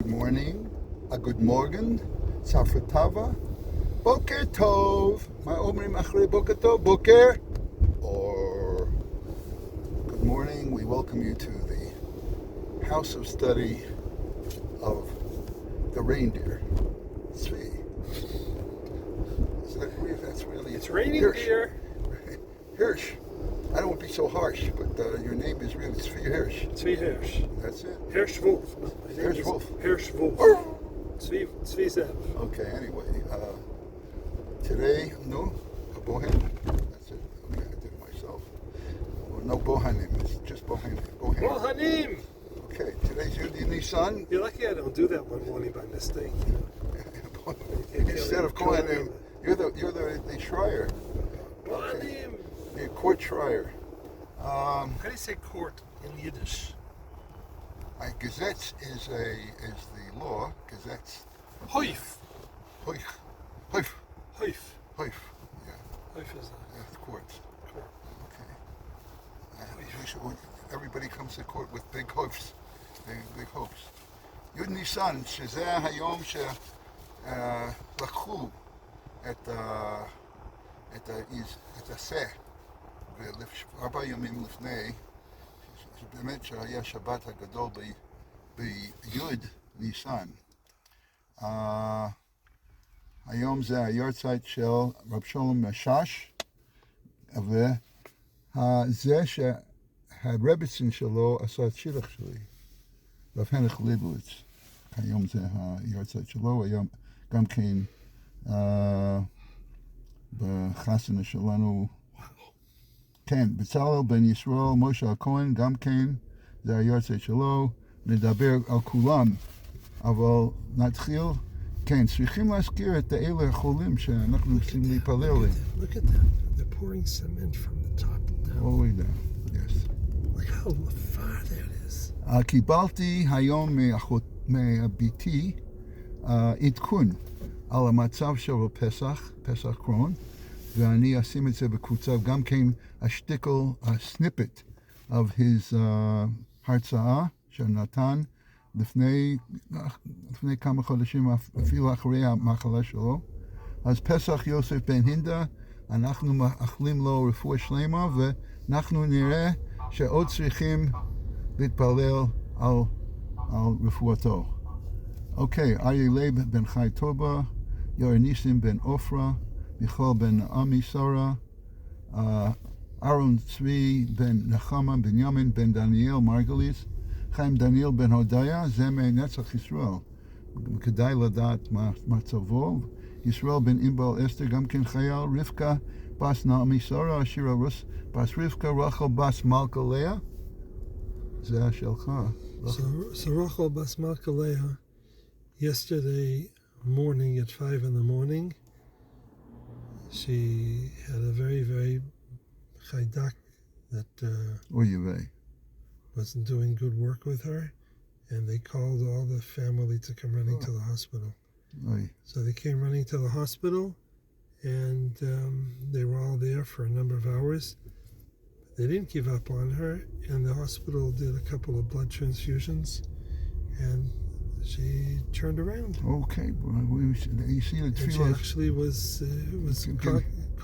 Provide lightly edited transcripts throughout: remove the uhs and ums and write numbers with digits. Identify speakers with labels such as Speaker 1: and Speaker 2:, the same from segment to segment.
Speaker 1: Good morning, a good morgen, safra boker tov. מה אומרים אחרי בוקר טוב? בוקר or good morning. We welcome you to the house of study of the reindeer. Tzvi. That's really
Speaker 2: It's raining
Speaker 1: Hirsch.
Speaker 2: here.
Speaker 1: Hirsch. I don't want to be so harsh, but your name is really Tzvi Hirsch.
Speaker 2: Tzvi Hirsch.
Speaker 1: That's it.
Speaker 2: Hirsch Wolf. No, my name
Speaker 1: Hirsch
Speaker 2: is
Speaker 1: Wolf.
Speaker 2: Hirsch Wolf. Tzvi Zev.
Speaker 1: Okay, anyway, today, no, a bohan. That's it. Okay, I did it myself. No bohanim, it's just bohan.
Speaker 2: Mohanim!
Speaker 1: Okay, today's Yud Nisan.
Speaker 2: You're lucky I don't do that one morning by mistake.
Speaker 1: Instead of kohanim, you're the shrier.
Speaker 2: Mohanim!
Speaker 1: The court shrier.
Speaker 2: How do you say court in Yiddish?
Speaker 1: Gesetz is the law. Gesetz.
Speaker 2: Hoif.
Speaker 1: Hoif.
Speaker 2: Hoif.
Speaker 1: Yeah.
Speaker 2: Hoif is
Speaker 1: That's courts.
Speaker 2: court.
Speaker 1: Okay. Everybody comes to court with big hopes. Big hopes. Yud Nisan, שזה היום שלקחו את השה, ו4 ימים לפני, באמת שהיה שבת הגדול ביוד ניסן. היום זה היורצייט של רב שלום משש, וזה שהרבצן שלו עשה את שירך שלי, רב הנך ליבוביץ. היום זה היורצייט שלו, היום גם כן בחסנה שלנו, כן, בצלאל בן ישראל, משה הכהן, גם כן, זה היורצייט שלו, נדבר על כולם, אבל נתחיל, כן, צריכים להזכיר את האלה החולים שאנחנו צריכים להיפלל עליהם.
Speaker 2: Look at that. They're pouring cement from the top down.
Speaker 1: all the way down, yes.
Speaker 2: Look how far that is.
Speaker 1: קיבלתי היום מהביתי עדכון על המצב של פסח קרון, ואני אשים את זה בקבוצה, גם כן השטיקל, הסניפט of his הרצאה שנתן לפני כמה חודשים, אפילו אחרי המחלה שלו. אז פסח יוסף בן הינדה, אנחנו מאחלים לו רפואה שלמה, ואנחנו נראה שעוד צריכים להתפלל על רפואתו. אוקיי, אריה לייב בן חי טובה, יאיר ניסים בן עופרה, מיכל בן נעמי שרה, אהרון צבי בן נחמה, בנימין בן דניאל מרגליס, חיים דניאל בן הודיה, זה מנצח ישראל. כדאי לדעת מה מצבו. ישראל בן ענבל אסתר, גם כן חייל, רבקה בס נעמי שרה, אשירה רוס בס רבקה, רחל בס מלכה לאה. זה השלך.
Speaker 2: So Rachel Bas Malka Leah, yesterday morning at 5 in the morning, she had a very, very chaydak that
Speaker 1: Oy vey.
Speaker 2: wasn't doing good work with her, and they called all the family to come running to the hospital.
Speaker 1: Oy.
Speaker 2: So they came running to the hospital, and they were all there for a number of hours. They didn't give up on her, and the hospital did a couple of blood transfusions, and she turned around.
Speaker 1: Okay, you see the
Speaker 2: And she
Speaker 1: tefillah.
Speaker 2: actually was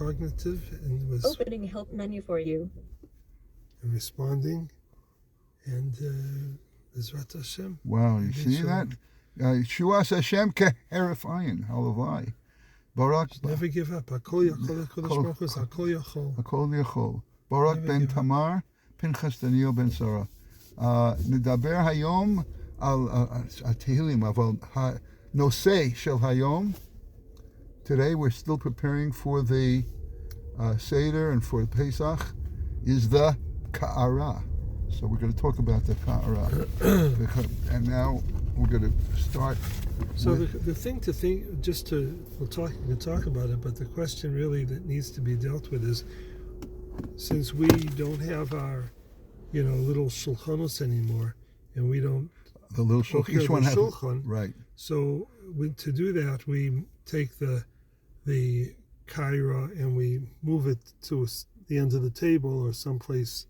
Speaker 2: cognitive and was
Speaker 3: Opening help menu for you.
Speaker 2: responding, and Bezrat Hashem.
Speaker 1: Wow, you
Speaker 2: And
Speaker 1: see
Speaker 2: so
Speaker 1: that? Shuas Hashem keheref ayin, halavai. Barak
Speaker 2: Never give up. Hakol Yachol HaKadosh Baruch Hu is Hakol Yachol.
Speaker 1: Hakol Yachol. Barak
Speaker 2: Never
Speaker 1: ben
Speaker 2: give up.
Speaker 1: Tamar, Pinchas Daniel ben Sarah. נדבר היום על התהילים, אבל הנושא של היום, today we're still preparing for the Seder and for Pesach, is the Ka'ara. So we're going to talk about the Ka'ara. And now we're going to start.
Speaker 2: So
Speaker 1: with,
Speaker 2: the thing to think, we can talk about it, but the question really that needs to be dealt with is, since we don't have our, little shulchanos anymore, and we don't
Speaker 1: the little
Speaker 2: hear
Speaker 1: shulchan. Each
Speaker 2: the
Speaker 1: one has
Speaker 2: shulchan,
Speaker 1: right.
Speaker 2: so to do that, we take the kaira and we move it to the end of the table or someplace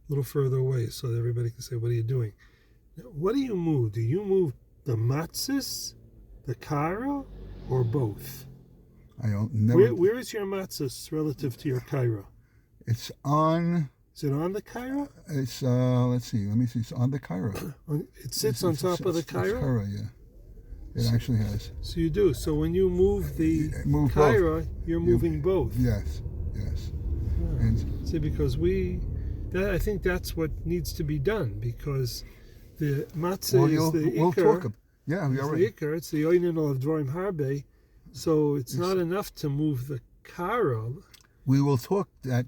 Speaker 2: a little further away, so that everybody can say, "What are you doing?" Now, what do you move? Do you move the matzahs, the kara, or both?
Speaker 1: I don't never.
Speaker 2: Where is your matzahs relative to your kara?
Speaker 1: It's on.
Speaker 2: Is it on the kara?
Speaker 1: It's let's see. Let me see. It's on the kara.
Speaker 2: It sits on top of the
Speaker 1: It's
Speaker 2: kara?
Speaker 1: kara, yeah. It actually has.
Speaker 2: So you do. So when you move the
Speaker 1: Move
Speaker 2: kara,
Speaker 1: both.
Speaker 2: you're moving both.
Speaker 1: Yes.
Speaker 2: Yeah.
Speaker 1: And
Speaker 2: See, because I think that's what needs to be done, because the matzah is the
Speaker 1: we'll
Speaker 2: ikar.
Speaker 1: talk. Yeah, we
Speaker 2: It's
Speaker 1: already.
Speaker 2: the ikar. It's the oinen of dvarim harbe. So it's not enough to move the kara.
Speaker 1: We will talk that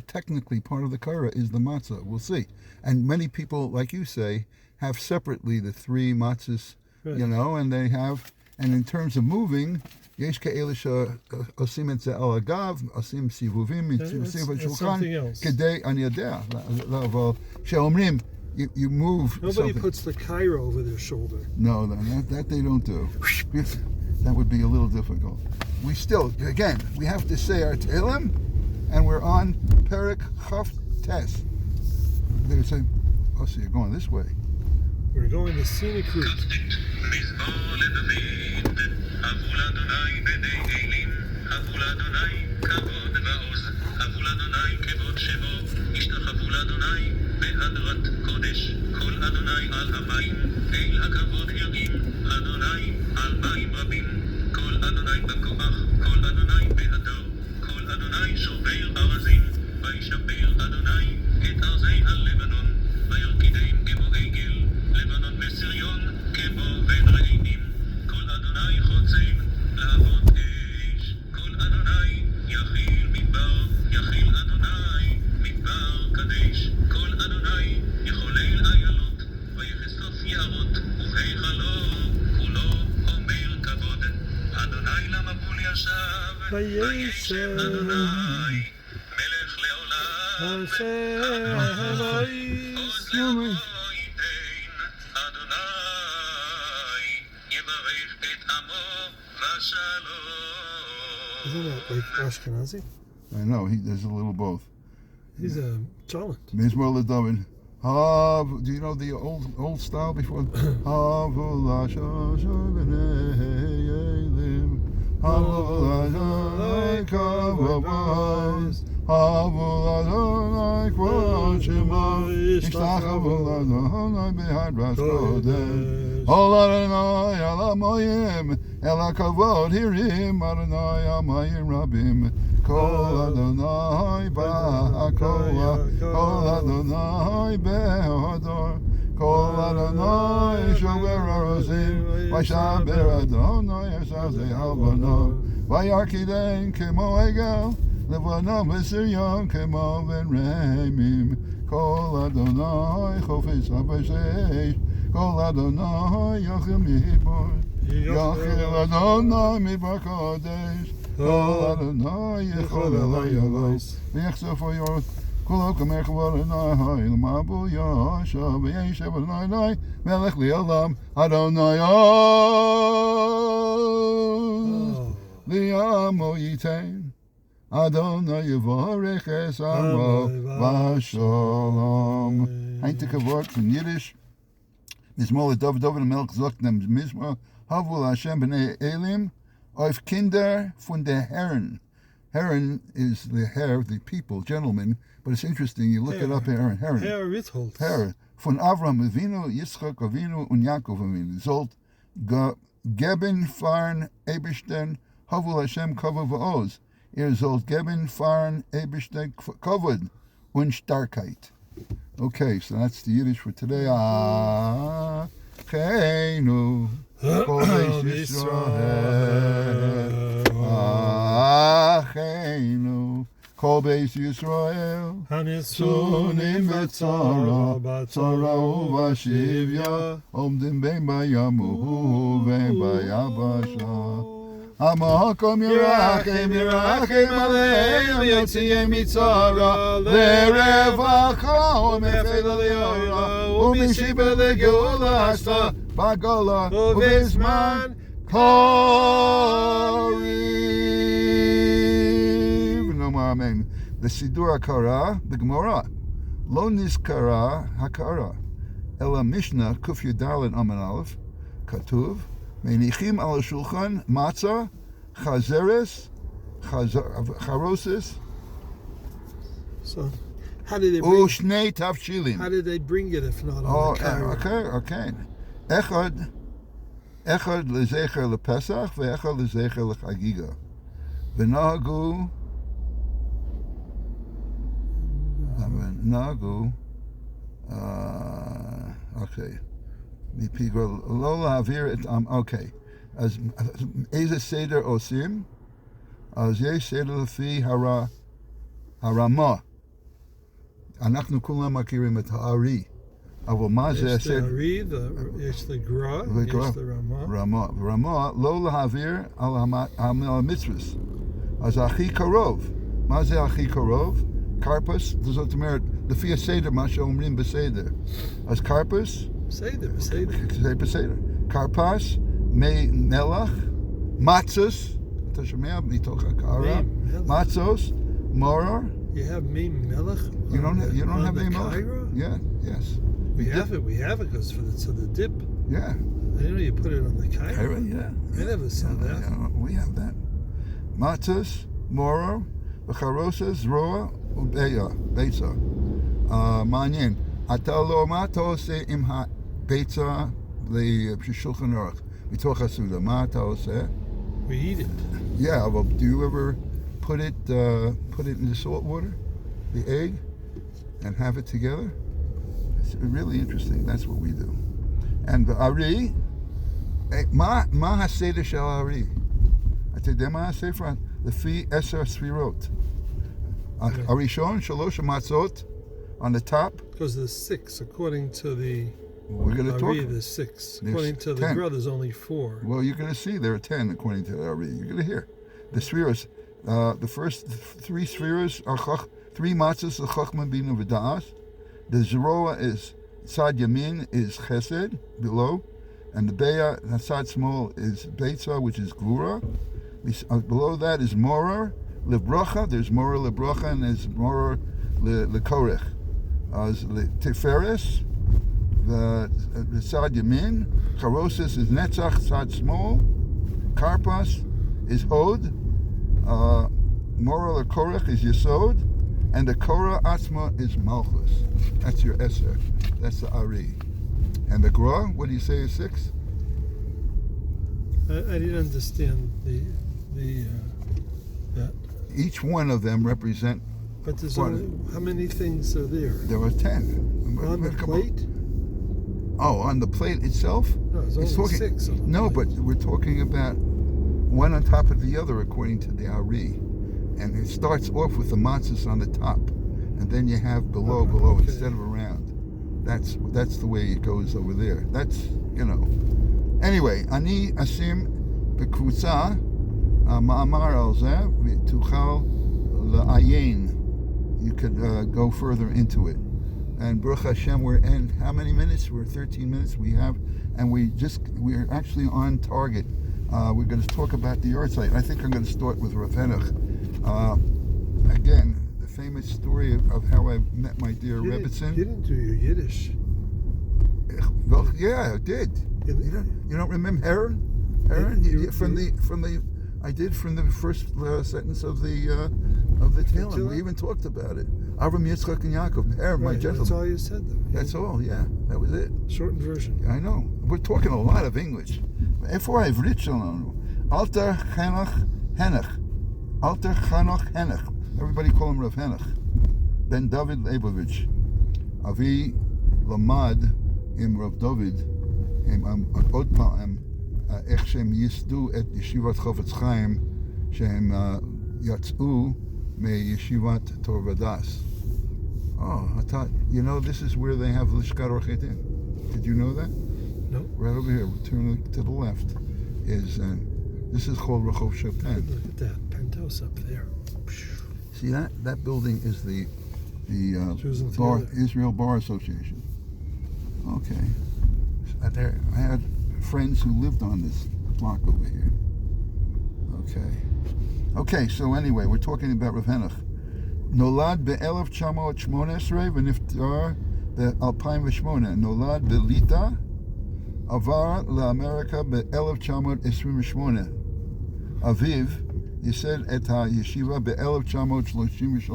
Speaker 1: technically part of the kara is the matzah. We'll see. And many people, like you say, have separately the three matzahs,
Speaker 2: Right.
Speaker 1: and they have, and in terms of moving, יש כאלה שעושים את זה על הגב, עושים סיבובים מסביב השולחן, כדי, אני יודע, אבל כשאומרים, you move
Speaker 2: Nobody
Speaker 1: something.
Speaker 2: puts the kara over their shoulder.
Speaker 1: No, that they don't do. That would be a little difficult. We still, again, we have to say our Tehillim, and we're on Perek Chaf Tes. They're saying, oh, so you're going this way.
Speaker 2: We're going the scenic route. וישב Isn't that like Ashkenazi?
Speaker 1: I know, there's a little both.
Speaker 2: He's a talent.
Speaker 1: Mizmor LeDavid. Do you know the old style before? Kol Adonai ba'akola, Kol Adonai be'hodor, Kol Adonai shover arozim, V'shaber Adonai esazei halvano, V'yarkidein kemo egel, Levanom v'siryon kemo ben reimim, Kol Adonai chofetz habashesh, Kol Adonai yachil midbar, Yachil Adonai midbar kodesh, Kol Adonai yechol elay alos, v'yechsef oyot, kol okamer kavod Adonai, l'mabu yasha, v'yeshev Adonai, melech li'olam, Adonai li'amo yitein, Adonai yivorech es amo v'shalom. Einzige Wort von Yiddish, Mizmor David Melch sagt dem Mizmor, Havul Hashem b'nei Elim, of Kinder von der Herren. Herren is the hair of the people, gentlemen, but it's interesting, you look it up, Herren.
Speaker 2: Herr Ritholz.
Speaker 1: Herren. Von Avram Avinu, Yitzchak Avinu und Yaakov Avinu. Sollt geben fahren Eberstein, Havul Hashem Kavod v'oz. Sollt geben fahren Eberstein Kavod und Starkheit. Okay, so that's the Yiddish for today. Chenu. Achenu, Kol Beis Yisrael, Hanitzuni Betzara, Tzara u'Vashivya, Omdim Ben Bayamu, Ben Bayabasha. Amahakom Yerachem, Yerachem Aleim, Yotziim Mitzara, Lerevacha, Umefel Aliyara, Umishiba Legeula Hasta, Bagola, Ubizman, Koriv. No more amen. The Sidur HaKara, the Gemara, Lo Nizkara HaKara, Ela Mishnah, Kuf Yudalin Amen Aleph, כתוב, מניחים על השולחן מצה, חזרס, חרוסס,
Speaker 2: So, how did they bring?
Speaker 1: ושני תבשילים.
Speaker 2: How did they bring it if not on the counter?
Speaker 1: אוקיי. אחד לזכר לפסח ואחד לזכר לחגיגה. ונהגו, אוקיי. מפי גורל, לא להעביר את, אוקיי. אז איזה סדר עושים? אז יש סדר לפי הרמה. אנחנו כולם מכירים את הארי. אבל מה זה הסדר?
Speaker 2: יש את הארי, יש את הגרא, יש את הרמה.
Speaker 1: רמה, לא להעביר על המצווה. אז הכי קרוב. מה זה הכי קרוב? קרפס, זאת אומרת, לפי הסדר, מה שאומרים בסדר. אז קרפס, בסדר. קרפס, מי מלח, מצוס, אתה שומע מתוך הקערה? מצוס, מורר.
Speaker 2: You have mei melech?
Speaker 1: You don't have mei melech?
Speaker 2: Kaira?
Speaker 1: Yeah, yes.
Speaker 2: We have it because for the dip.
Speaker 1: Yeah.
Speaker 2: I didn't know you put it on the kaira.
Speaker 1: Kaira, yeah.
Speaker 2: I never saw that.
Speaker 1: Yeah, we have that. Matzos, moro, v'charosas, roa, ubeya, beitza. מעניין. אתה לא, מה אתה עושה עם הביצה לשולחן אורך? מתוך הסעודה, מה אתה עושה?
Speaker 2: We eat it.
Speaker 1: Yeah, well, do you ever put it in the salt water, the egg, and have it together? It's really interesting. That's what we do. And the ari, מה הסדר של הארי? אתה יודע מה הספר? לפי 10 ספירות. הראשון, 3 מצות on the top.
Speaker 2: Because there's 6 according to the
Speaker 1: We're going to talk.
Speaker 2: Ari, there's 6.
Speaker 1: There's
Speaker 2: According to the
Speaker 1: 10.
Speaker 2: Gra, there's only 4.
Speaker 1: Well, you're going to see there are 10 according to the Ari. You're going to hear. The spheres, the first 3 spheres are 3 matzahs, the Chachma Bina V'Da'as. The Zeroa is, Sad Yamin is Chesed, below. And the Beya, Sad Small is Beitza, which is Gvura. Below that is Morar, Lebracha. There's Morar Lebracha and there's Morar Lekorech. As Tiferes, the Sad Yamin. Charosis is Netzach, Sad Small. Karpas is Hod. Moral or Korach is Yesod, and the Korah Atzma is Malchus. That's your Eser. That's the Ari. And the Gra, what do you say is 6?
Speaker 2: I didn't understand that.
Speaker 1: Each one of them represent.
Speaker 2: But there's only, how many things are there?
Speaker 1: There were 10.
Speaker 2: On the plate?
Speaker 1: Oh, on the plate itself?
Speaker 2: No, there's only 6 on the
Speaker 1: No,
Speaker 2: plate.
Speaker 1: but we're talking about one on top of the other according to the Ari. And it starts off with the matzahs on the top. And then you have below
Speaker 2: okay.
Speaker 1: instead of around. That's the way it goes over there. That's, you know. Anyway, Ani Asim B'Kvutza Ma'amar al Zeh V'Tuchal La'ayin. You could go further into it. And Baruch Hashem, we're in how many minutes? We're 13 minutes we have. And we're actually on target. We're going to talk about the yard site. I think I'm going to start with Rav Henach. Again, the famous story of how I met my dear Rebbetzin.
Speaker 2: You didn't do your Yiddish.
Speaker 1: Well, yeah, I did. You don't remember Heron? I did from the first sentence of the Tehillim. We even talked about it. Avram, Yitzchak, and Yaakov. Heron, my gentleman.
Speaker 2: That's all you said, though.
Speaker 1: That's all. Yeah, that was it.
Speaker 2: Shortened version.
Speaker 1: I know. We're talking a lot of English. איפה העברית שלנו? Alter Chanoch Henach. Alter Chanoch Henach. Everybody call him Rav Henach. Ben David Leibovich. Avi Lamad im Rav David. עוד פעם, איך שהם ייסדו את ישיבת חפץ חיים, שהם יצאו מישיבת תור ודס. Oh, I thought, you know, this is where they have Lishkat Orchei Din. Did you know that?
Speaker 2: No.
Speaker 1: Right over here, turn to the left, is this is called Rehov Chopin.
Speaker 2: Look at that penthouse up there.
Speaker 1: See that? That building is the Israel Bar Association. Okay. I had friends who lived on this block over here. Okay, so anyway, we're talking about Rav Henach. Nolad ב-1918 ונפטר ב-2008. נולד בליטא עבר לאמריקה ב-1928. אביו ייסד את הישיבה ב-1933.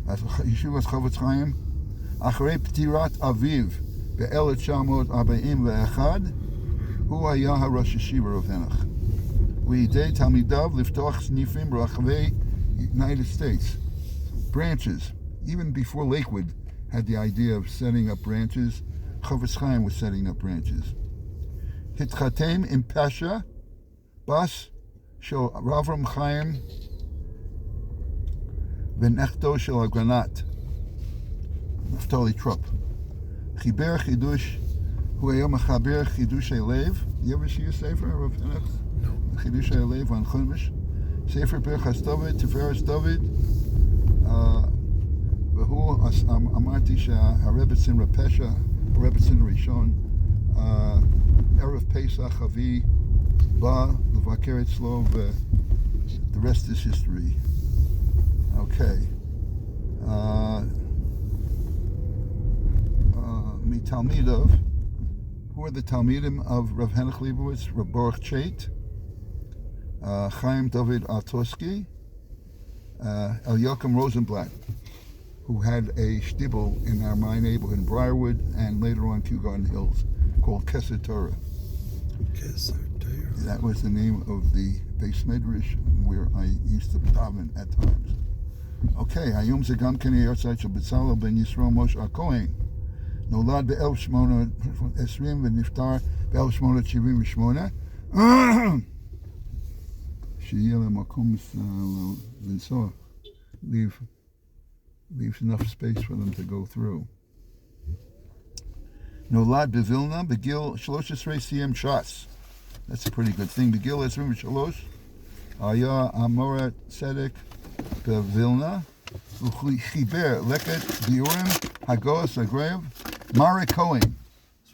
Speaker 1: אז ישיבת חפץ חיים, אחרי פטירת אביו ב-1941, הוא היה הראש ישיבה רב הניך. וידי תלמידיו לפתוח סניפים ברחבי United States. Branches. Even before Lakewood had the idea of setting up branches, Chofetz Chaim was setting up branches. התחתן עם פשע, בס של רב חיים ונכדו של אגרנט, נפתלי טרופ. חיבר חידוש, הוא היה מחבר חידושי לב. You ever see a ספר, רב הניך?
Speaker 2: No.
Speaker 1: חידושי לב on חומש. ספר פרחס דוד, תפארת דוד. והוא, אמרתי שהרבצן רפשע, הרבצן הראשון, ערב פסח אבי בא לבקר אצלו, the rest is history. Okay. מתלמידיו, who are the Talmidim of Rav Henoch Leibowitz? Rav Baruch Chait, Chaim David Altoski, Eliakim Rosenblatt, who had a shtibel in my neighborhood in Briarwood and later on Kew Garden Hills called Keser Torah.
Speaker 2: Keser Torah.
Speaker 1: That was the name of the Beis Medrash where I used to daven at times. Okay, היום זה גם כן היורצייט של בצלאל בן ישרון משה הכהן. נולד ב-1820 ונפטר ב-1878. שיהיה למקום לנסוע. Leaves enough space for them to go through. נולד בווילנה בגיל 13 סיים ש"ס. That's a pretty good thing. בגיל 23 היה המורה צדק בווילנה, הוא חיבר לקט ביורים, הגוס הגרב, מרי כהן,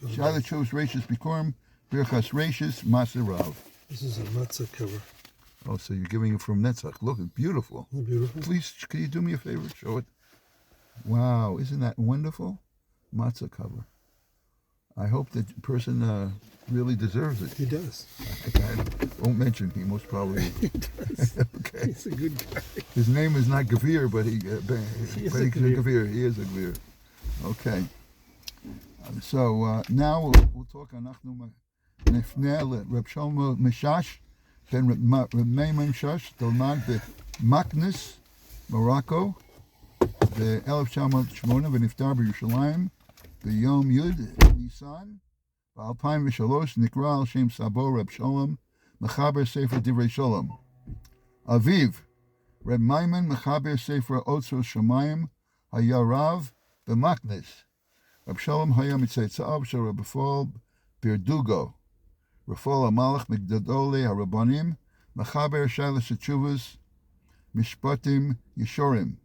Speaker 1: שאלה תשוס רישס ביקורם, ברכס רישס, מסה רב.
Speaker 2: This is a matzah cover.
Speaker 1: Oh, so you're giving it from Netzach. Look, it's beautiful.
Speaker 2: Isn't it beautiful?
Speaker 1: Please, can you do me a favor? Show it. Wow, isn't that wonderful? Matzah cover. I hope that person really deserves it.
Speaker 2: He does.
Speaker 1: I won't mention him, most probably.
Speaker 2: He does.
Speaker 1: Okay.
Speaker 2: He's a good guy.
Speaker 1: His name is not Gavir, but he's a Gavir. He is a Gavir. Okay. So now we'll talk אנחנו נפנה לרב שלמה משאש, בן רב מימון משאש, תלמד במקנס, מרוקו, ב-1908 ונפטר בירושלים ביום י' ניסן, ב-2003 נקרא על שם סבו רב שלום, מחבר ספר דברי שלום. אביו, רב מימון מחבר ספר אוצר שמיים, היה רב במקנס. רב שלום היה מצאצאיו של רב בפועל ברדוגו. רפול המלך מגדולי הרבנים, מחבר שאלת התשובos, משפטים ישורים.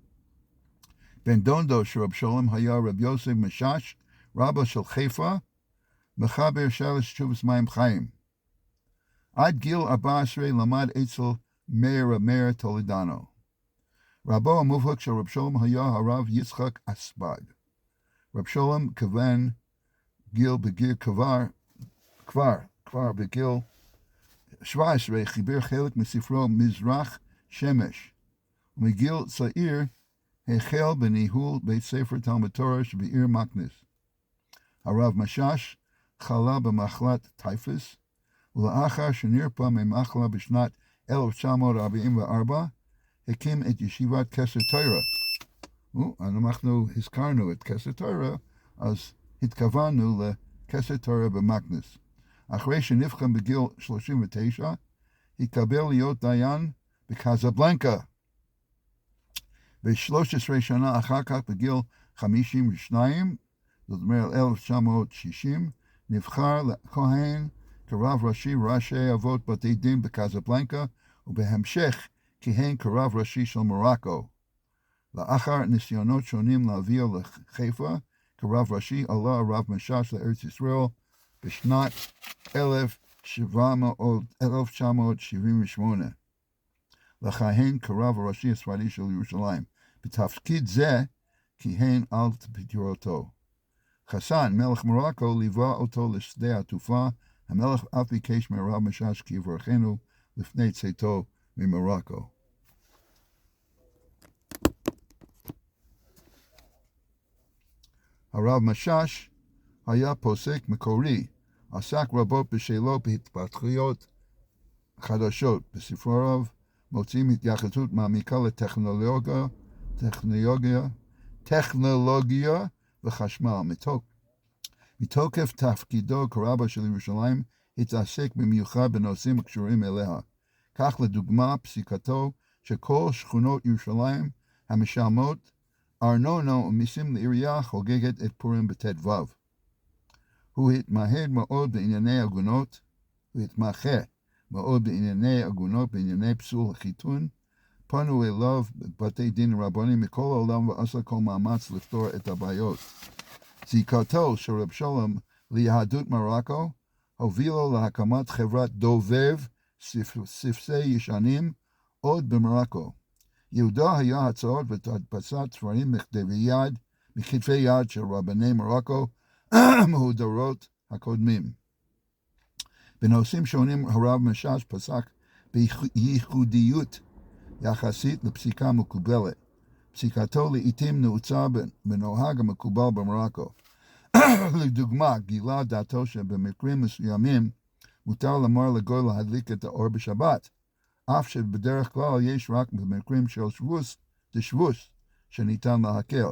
Speaker 1: בן דודו של רב שלום היה רב יוסף משאש, רבא של חיפה, מחבר שאלת התשובos מים חיים. עד גיל 14 למד אצל מאיר טולדנו. רבו המובהק של רב שלום היה הרב יצחק אסבד. רב שלום כיוון בגיל כבר בגיל 17 חיבר חלק מספרו מזרח שמש, ומגיל צעיר החל בניהול בית ספר תלמוד תורה שבעיר מקנס. הרב משאש חלה במחלת טייפוס, ולאחר שנרפא ממחלה בשנת 1944, הקים את ישיבת כסר תורה. אנחנו הזכרנו את כסר תורה, אז התכוונו לכסר תורה במקנס. אחרי שנבחן בגיל 39, התקבל להיות דיין בקזבלנקה. ב-13 שנה אחר כך, בגיל 52, זאת אומרת 1960, נבחר לכהן כרב ראשי ראשי אבות בתי דין בקזבלנקה, ובהמשך כיהן כרב ראשי של מרוקו. לאחר ניסיונות שונים להביאו לחיפה, כרב ראשי עלה הרב משאש לארץ ישראל בשנת 1978. לכהן כרב הראשי הספרדי של ירושלים. בתפקיד זה כיהן עד פטירתו. חסן, מלך מרוקו, ליווה אותו לשדה התעופה. המלך אף ביקש מהרב משאש כי יברכנו לפני צאתו ממרוקו. הרב משאש היה פוסק מקורי, עסק רבות בשאלות בהתפתחויות חדשות. בספריו מוצאים התייחסות מעמיקה טכנולוגיה וחשמל. מתוקף תפקידו כרבה של ירושלים התעסק במיוחד בנושאים הקשורים אליה. כך לדוגמה פסיקתו שכל שכונות ירושלים המשלמות ארנונה ומיסים לעירייה חוגגת את פורים בט"ו. הוא התמחה מאוד בענייני עגונות, בענייני פסול החיתון. פנו אליו בתי דין רבניים מכל העולם ועשה כל מאמץ לפתור את הבעיות. זיקתו של רב שלום ליהדות מרוקו הובילו להקמת חברת דובב ספסי ישנים עוד במרוקו. ייעודו היה הצעות והדפסת ספרים מכתבי יד של רבני מרוקו מהודרות הקודמים. בנושאים שונים הרב משאש פסק בייחודיות יחסית לפסיקה מקובלת. פסיקתו לעתים נעוצה בנוהג המקובל במרוקו. לדוגמה, גילה דעתו שבמקרים מסוימים מותר למור לגוי להדליק את האור בשבת, אף שבדרך כלל יש רק במקרים של שבוס שניתן להקל.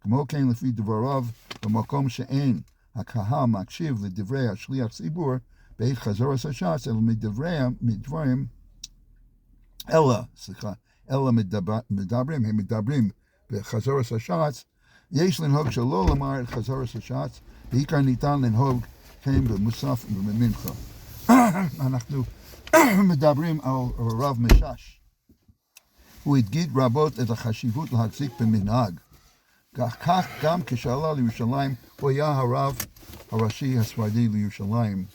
Speaker 1: כמו כן, לפי דבריו, במקום שאין הקהל מקשיב לדברי השליח ציבור בעת חזור הש"ס, אלא מדברים בחזור הש"ס, יש לנהוג שלא לומר את חזור הש"ס, בעיקר ניתן לנהוג כן במוסף ובמנחה. אנחנו מדברים על רב משאש. הוא הדגיש רבות את החשיבות להחזיק במנהג. כך גם כשעלה לירושלים, הוא היה הרב הראשי הספרדי לירושלים.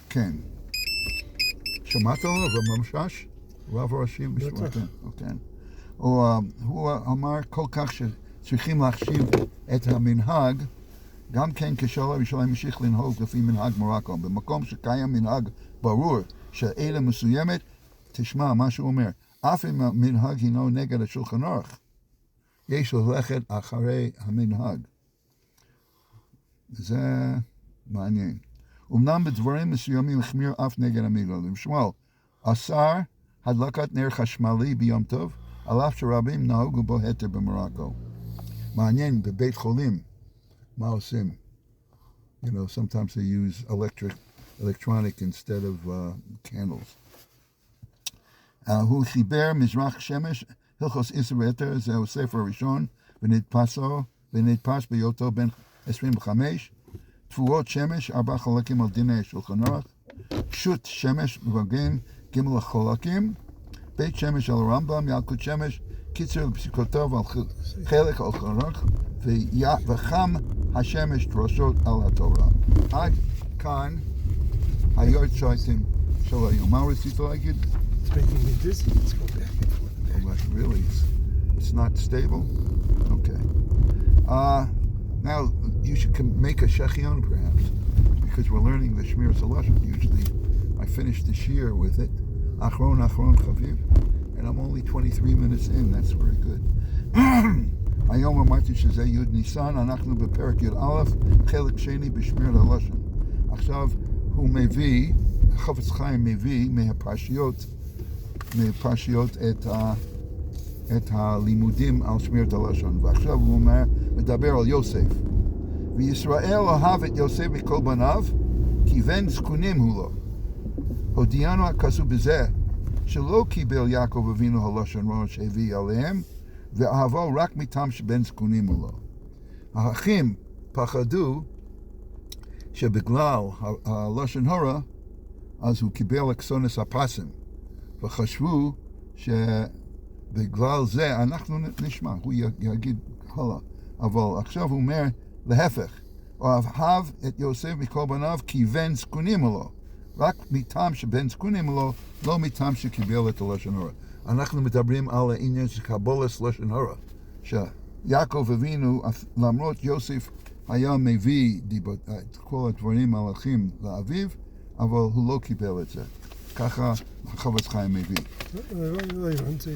Speaker 1: כן. שמעת עליו, רב משאש? רב הראשי בירושלים. כן. הוא אמר כל כך שצריכים להחשיב את המנהג, גם כן כשעלה לירושלים המשיך לנהוג לפי מנהג מרוקו. במקום שקיים מנהג ברור של עדה מסוימת, תשמע מה שהוא אומר. אף אם המנהג הינו נגד השולחן ערוך, יש ללכת אחרי המנהג. זה מעניין. אמנם בדברים מסוימים החמיר אף נגד המילה. למשל, אסר הדלקת נר חשמלי ביום טוב, על אף שרבים נהוגו בו היתר במרוקו. מעניין, בבית חולים, מה עושים? You know, sometimes they use electronic instead of candles. הוא חיבר מזרח שמש, הלכות איסור והיתר, זהו ספר הראשון, ונדפס בהיותו בן 25, תבואות שמש, 4 חלקים על דיני השולחן ערוך, שו"ת שמש מבגן, ג' חלקים, בית שמש על הרמב"ם, ילקוט שמש, קיצר לפסיקותיו על חלק על שולחן ערוך, וחם השמש דרשות על התורה. עד כאן היורצייטים של היום. מה רצית להגיד?
Speaker 2: It's making me dizzy. Let's go back and forth.
Speaker 1: Oh, that's really, it's not stable? Okay. Now, you should make a shechion perhaps, because we're learning the Shmirat Haloshon. Usually, I finish the shir with it. Achron chaviv. And I'm only 23 minutes in. That's very good. היום אמרתי שזה י' ניסן, אנחנו בפרק י"א, חלק שני בשמירת הלשון. עכשיו הוא מביא, חפץ חיים מביא מהפרשיות את הלימודים על שמירת הלשון. ועכשיו הוא מדבר על יוסף. וישראל אהב את יוסף מכל בניו, כי בן זקונים הוא לו. הודיענו הכסו בזה, שלא קיבל יעקב אבינו הלשון רע שהביא עליהם, ואהבו רק מטעם שבן זקונים הוא לו. האחים פחדו שבגלל הלשון הרע, אז הוא קיבל אקסונס הפסים, וחשבו שבגלל זה אנחנו נשמע, הוא יגיד הלאה. אבל עכשיו הוא אומר להפך, הוא אהב את יוסף מכל בניו כי בן זקונים הוא לו. רק מטעם שבן זקונים הוא לו, לא מטעם שקיבל את הלשון הרע. אנחנו מדברים על העניין של קבולת לשון הרע, יעקב אבינו, למרות יוסף היה מביא את כל הדברים המלאכים לאביו, אבל הוא לא קיבל את זה. ככה החפץ חיים מביא.
Speaker 2: לא הבנתי.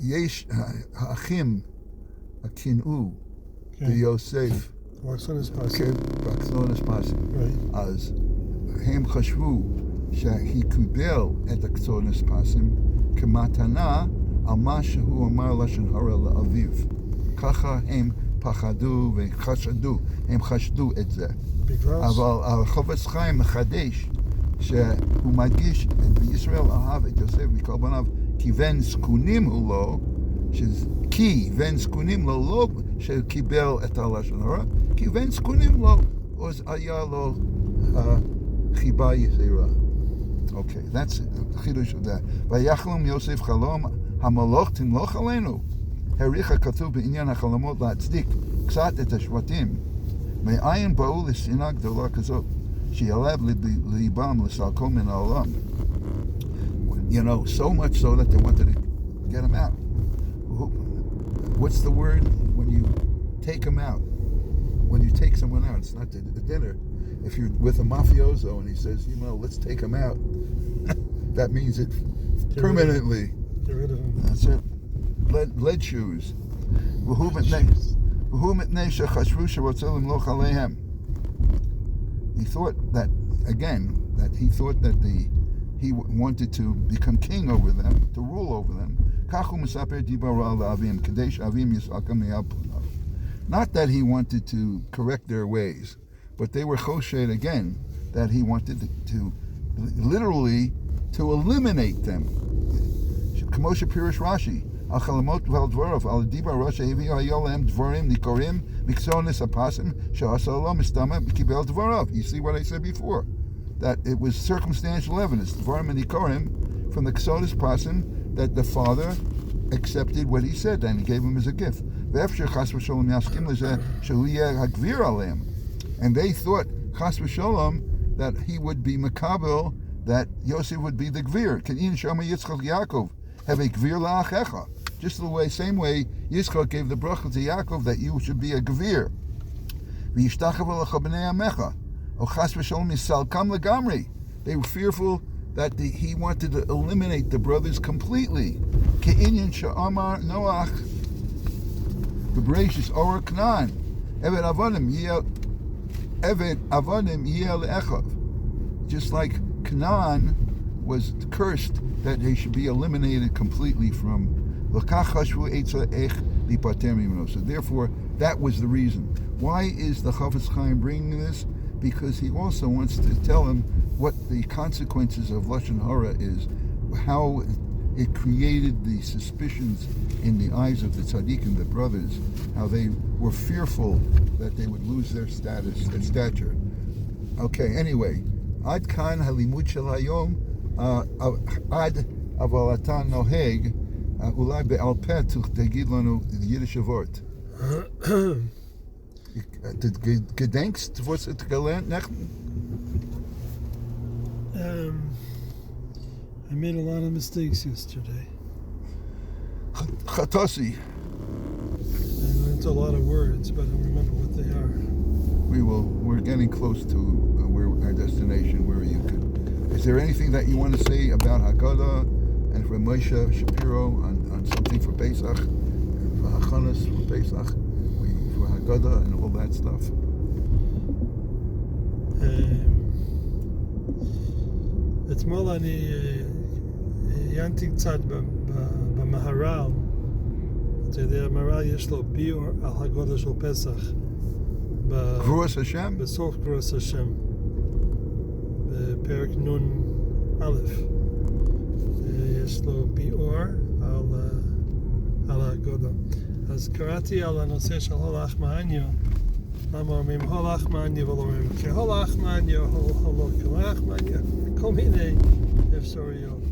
Speaker 1: יש, האחים קינאו ביוסף.
Speaker 2: באקסונס פאסים.
Speaker 1: כן, באקסונס פאסים.
Speaker 2: Right.
Speaker 1: אז הם חשבו שהוא קיבל את הקסונס פאסים כמתנה על מה שהוא אמר לשון הרע לאביו. ככה הם פחדו וחשדו, הם חשדו את זה. אבל החפץ חיים מחדש שהוא מדגיש, וישראל אהב את יוסף מכל בניו, כי בן זקונים הוא לו, כי בן זקונים לו לא שקיבל את הלשון הרע, כי בן זקונים לו, אז היה לו חיבה יזירה. אוקיי, that's the חידוש של זה. ויחלום יוסף חלום, המלוך תמלוך עלינו. העריך הכתוב בעניין החלומות להצדיק קצת את השבטים. מאין באו לשנאה גדולה כזאת, שילב ליבם לסלקו מן העולם. You know, so much so that they wanted to get him out. What's the word when you take him out? When you take someone out, it's not the dinner. If you're with a mafioso and he says, you know, let's take him out, that means it permanently.
Speaker 2: Get rid of him.
Speaker 1: That's it. Lead shoes. He thought that, again, he thought that he wanted to become king over them, to rule over them. Not that he wanted to correct their ways, but they were choshed again, that he wanted to literally to eliminate them. כמו שפירש רש"י, על חלומות ועל דבריו, על דיבר ראש שהביאו היה להם דברים ניכרים מקצוענס הפסים, שעשה לו מסתמה וקיבל דבריו. You see what I said before? That it was circumstantial evidence, דברים ניכרים from the Ksodis Pasim, that the father accepted what he said and he gave him as a gift. ואפשר חס ושלום יסכים לזה שהוא יהיה הגביר עליהם. And they thought, chas v'sholom, that he would be makabel, that Yosef would be the gvir. K'in shama Yitzchak Yaakov, have a gvir la'achecha. Just the way, same way, Yitzchak gave the bracha to Yaakov that you should be a gvir. V'yishtachav alecha b'nei amecha. O chas v'sholom yisalkam legamri. They were fearful that he wanted to eliminate the brothers completely. K'inyan sha'amar Noach, v'breishis or Knan, evet avodim yel echav. Just like Canaan was cursed that they should be eliminated completely from. So therefore, that was the reason. Why is the Chafetz Chaim bringing this? Because he also wants to tell him what the consequences of Lashon Hara is, how it created the suspicions in the eyes of the tzaddikim, the brothers, how they were fearful that they would lose their status, their stature. Okay, anyway, Ad kan halimud shel hayom, ad aval ata noheg, ulai be'al peh tagid lanu Yiddish vort. Gedenkst was het gelernt nechten?
Speaker 2: I made a lot of mistakes yesterday.
Speaker 1: Chatasi.
Speaker 2: I learned a lot of words, but I don't remember what they are.
Speaker 1: We're getting close to our destination where you could. Is there anything that you want to say about Haggadah and for Moshe Shapiro on something for Pesach, for Hachanas for Pesach, for Haggadah and all that stuff?
Speaker 2: אתמול אני עיינתי קצת במהר"ל. אתה יודע, המהר"ל יש לו ביור על הגודל של פסח.
Speaker 1: גבורת השם?
Speaker 2: בסוף גבורת השם. בפרק נון א'. יש לו ביור על הגודל. אז קראתי על הנושא של הולך מעניו. למה אומרים הולך מעניו ולא אומרים כהולך מעניו, כהולך מעניו. כל מיני אפשרויות.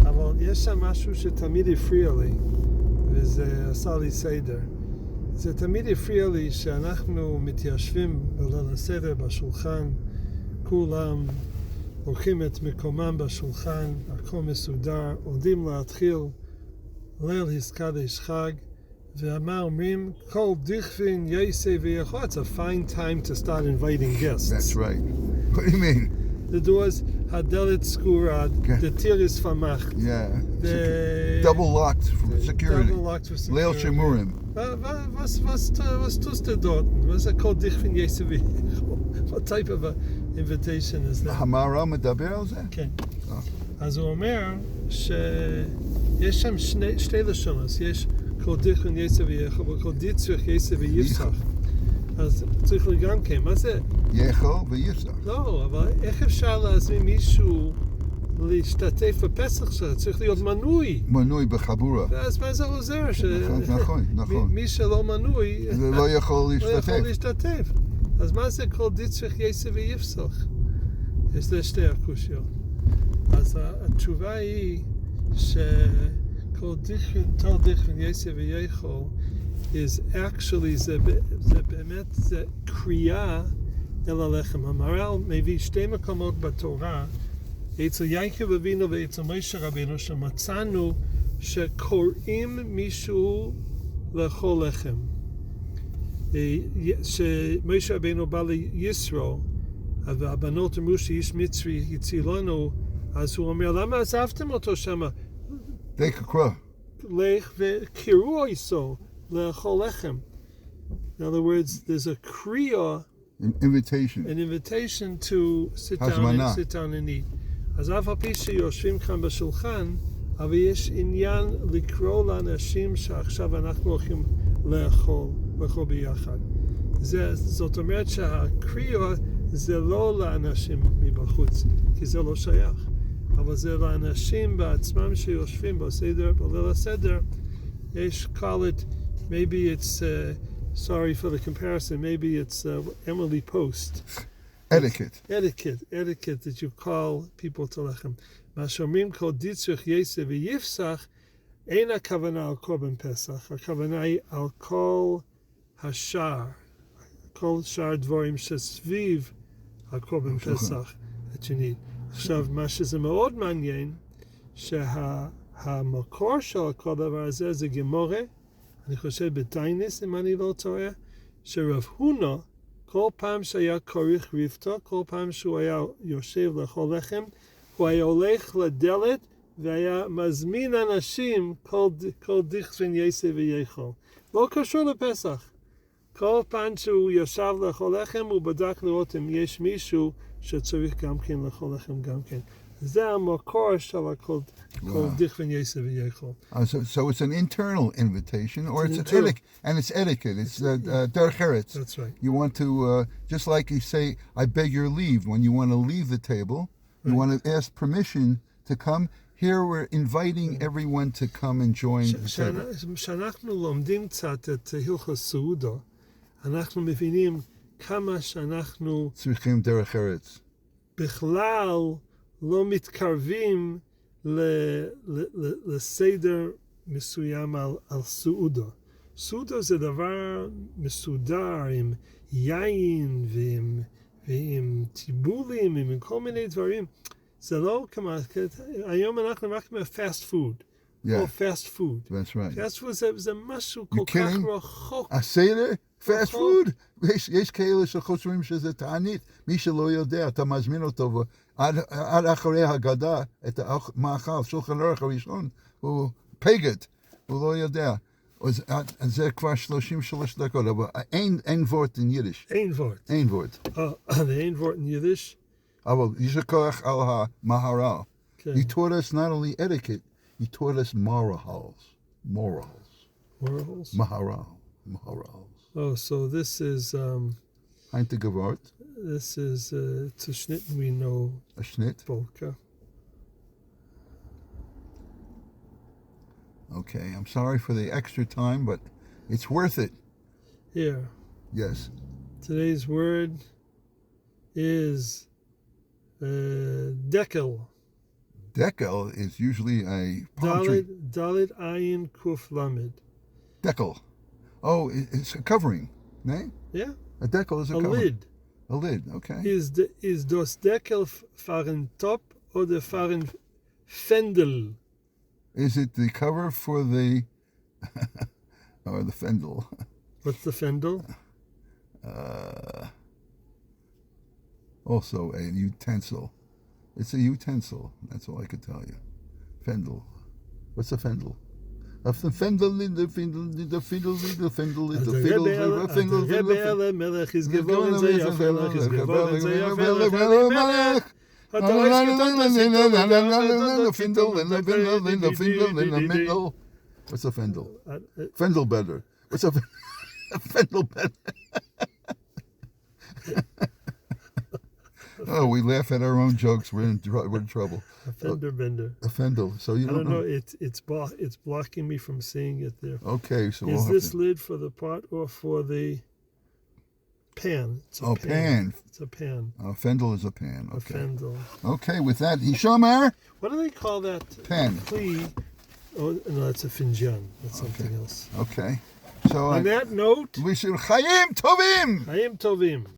Speaker 2: אבל יש שם משהו שתמיד הפריע לי, וזה עשה לי סדר. זה תמיד הפריע לי שאנחנו מתיישבים בליל הסדר בשולחן, כולם לוקחים את מקומם בשולחן, הכל מסודר, עומדים להתחיל ליל הסקדש חג, ומה אומרים? כל דכפין יעשה ויכול. It's a fine time to start inviting guests.
Speaker 1: That's right. What do you mean?
Speaker 2: The doors, הדלת סגורה, the תיר is famach.
Speaker 1: Yeah.
Speaker 2: The
Speaker 1: Double locked for security.
Speaker 2: Double locked for
Speaker 1: Leil
Speaker 2: security.
Speaker 1: Shemurim.
Speaker 2: Was tust du dort? Was kol dichin yese vichol? What type of an invitation is that?
Speaker 1: המהר"ל מדבר על זה?
Speaker 2: כן. אז הוא אומר שיש שם שתי לשונות. יש כל דכין יסה ויכול וכל דיצריך יסה ויפסח. אז צריך גם כן. מה זה?
Speaker 1: יאכל ויפסח.
Speaker 2: לא, אבל איך אפשר להזמין מישהו להשתתף בפסח שלך? צריך להיות מנוי.
Speaker 1: מנוי בחבורה.
Speaker 2: ואז מה זה עוזר?
Speaker 1: נכון.
Speaker 2: מי שלא מנוי
Speaker 1: לא יכול
Speaker 2: להשתתף. אז מה זה כל דיצריך יסה ויפסח? יש זה שתי הקושיות. אז התשובה היא שכל דכין יסה ויכול is actually זה באמת זה קריאה אל הלחם. המהר"ל מביא שתי מקומות בתורה אצל יעקב אבינו ואצל משה רבינו שמצאנו שקוראים מישהו לאכול לחם. שמשה רבינו בא לישרו והבנות אמרו שאיש מצרי הצילנו, אז הוא אומר, למה עזבתם אותו שם? לך וקראו איסו לאכול לחם. In other words, there's a kriya, an invitation to sit down and eat. אז אף על פי שיושבים כאן בשולחן, אבל יש עניין לקרוא לאנשים שעכשיו אנחנו הולכים לאכול ביחד. זאת אומרת שהקריאה זה לא לאנשים מבחוץ, כי זה לא שייך. אבל זה לאנשים בעצמם שיושבים בליל הסדר. יש call it, maybe it's, sorry for the comparison, maybe it's Emily Post.
Speaker 1: Etiquette
Speaker 2: that you call people to lechem. מה שאומרים כל דיצריך יסה ויפסח, אין הכוונה על קורבן פסח, הכוונה היא על כל השאר, כל שאר דברים שסביב הקורבן פסח, that you need. עכשיו, מה שזה מאוד מעניין, שהמקור של כל דבר הזה זה גמורה, אני חושב בתייניס, אם אני לא טועה, שרב הונא, כל פעם שהיה כורך רבתו, כל פעם שהוא היה יושב לאכול לחם, הוא היה הולך לדלת והיה מזמין אנשים כל דכפין יסה ויכול. לא קשור לפסח. כל פעם שהוא ישב לאכול לחם, הוא בדק לראות אם יש מישהו שצריך גם כן לאכול לחם גם כן. זה המקור של כל דכפין יסה ויכול.
Speaker 1: So it's an internal invitation, or it's etiquette, and it's etiquette. It's derech eretz.
Speaker 2: That's right.
Speaker 1: You want to, just like you say, I beg your leave. When you want to leave the table, you want to ask permission to come. Here we're inviting everyone to come and join the table.
Speaker 2: כשאנחנו לומדים קצת את הלכות סעודה, אנחנו מבינים כמה שאנחנו
Speaker 1: צריכים דרך ארץ.
Speaker 2: בכלל לא מתקרבים לסדר מסוים על סעודה. סעודה זה דבר מסודר עם יין ועם טיבולים ועם כל מיני דברים. זה לא כמו, היום אנחנו רק פאסט פוד. או פאסט פוד.
Speaker 1: That's right.
Speaker 2: פאסט פוד זה משהו כל כך רחוק.
Speaker 1: הסדר? פאסט פוד? יש כאלה שחושבים שזה תענית. מי שלא יודע, אתה מזמין אותו, עד אחרי הגדה, את המאכל, שולחן ערוך הראשון, הוא פגד, הוא לא יודע. אז זה כבר 33 דקות, אבל אין וורט in יידיש.
Speaker 2: אין וורט.
Speaker 1: אין וורט.
Speaker 2: אין וורט in יידיש.
Speaker 1: אבל יישר כוח על המהר"ל. He taught us not only etiquette, he taught us morals.
Speaker 2: Morals?
Speaker 1: Maharal.
Speaker 2: Oh, so this is...
Speaker 1: Eintige Wort.
Speaker 2: This is to schnitten we know.
Speaker 1: A Schnitt?
Speaker 2: Polka.
Speaker 1: Okay, I'm sorry for the extra time, but it's worth it.
Speaker 2: Here.
Speaker 1: Yes.
Speaker 2: Today's word is dekel.
Speaker 1: Dekel is usually a palm tree.
Speaker 2: Dalit ayin kuf lamed.
Speaker 1: Dekel. Oh, it's a covering, no?
Speaker 2: Yeah.
Speaker 1: A dekel is a covering.
Speaker 2: Lid.
Speaker 1: A lid, okay.
Speaker 2: Is das Deckel fahren top oder fahren Fendel?
Speaker 1: Is it the cover for the or the fendel.
Speaker 2: What's the fendel?
Speaker 1: Also a utensil. It's a utensil. That's all I could tell you. Fendel. What's a fendel? The fendel in the fiddle, the fiddle, the fendel, the fiddle, the fiddle, the
Speaker 2: Rebbe Melech is geworden sehr Melech is geworden sehr Melech.
Speaker 1: What's a fendel? Fendel better. What's a fendel better? Oh, we laugh at our own jokes. We're in trouble.
Speaker 2: A fender bender.
Speaker 1: A fendel. So you
Speaker 2: I
Speaker 1: don't
Speaker 2: don't know. It's blocking me from seeing it there.
Speaker 1: Okay, so
Speaker 2: is this lid for the pot or for the pan? It's a
Speaker 1: pan.
Speaker 2: It's a pan.
Speaker 1: Fendel is a pan.
Speaker 2: A
Speaker 1: Okay.
Speaker 2: fendel.
Speaker 1: Okay, with that, Hishomer.
Speaker 2: What do they call that?
Speaker 1: Pan.
Speaker 2: Plea. Oh no, that's a finjan. That's something else.
Speaker 1: Okay. So
Speaker 2: On that note,
Speaker 1: we should Chaim Tovim.
Speaker 2: Chaim Tovim.